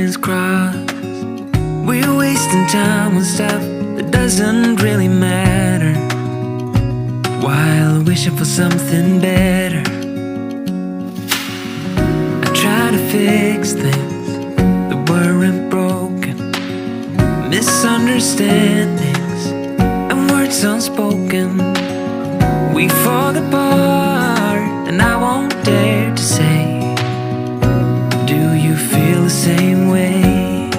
lines crossed. We're wasting time on stuff that doesn't really matter, while wishing for something better. I try to fix things that weren't broken, misunderstandings and words unspoken. We fall apart and I won't dare to say, do you feel the same way?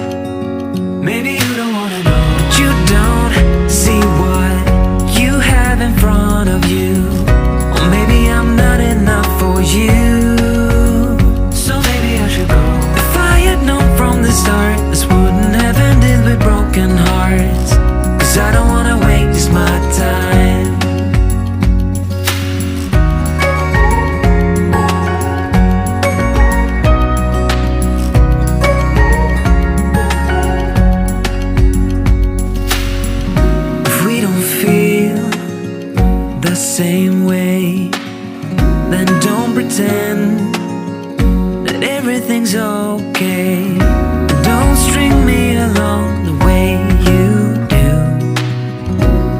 Maybe you don't wanna know, but you don't see what you have in front of you. Or maybe I'm not enough for you, so maybe I should go. If I had known from the start, this wouldn't have ended with broken hearts. 'Cause I don't wanna waste my time. Same way, then don't pretend that everything's okay. Don't string me along the way you do.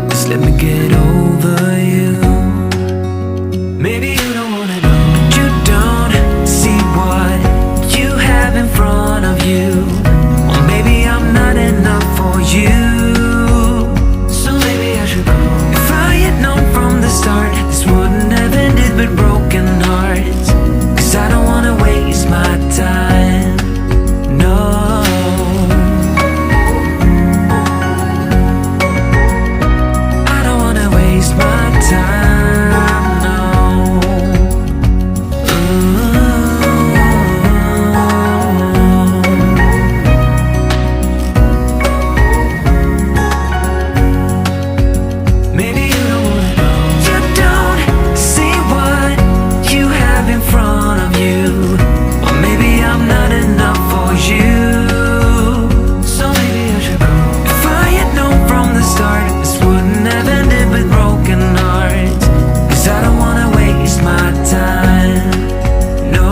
Just let me get over you. Maybe you don't wanna know, but you don't see what you have in front of you. Or maybe I'm not enough for you, so maybe I should go. If I had known from the start, this wouldn't have ended with broken hearts. 'Cause I don't wanna waste my time, no. I don't wanna waste my time, no. Maybe you don't wanna know, you don't see what you have in front of you. Or maybe I'm not enough for you, so maybe I should go. If I had known from the start, this wouldn't have ended with broken hearts. 'Cause I don't wanna waste my time, no.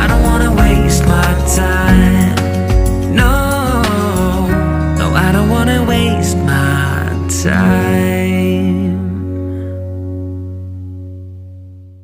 I don't wanna waste my time, no. No, I don't wanna waste my time.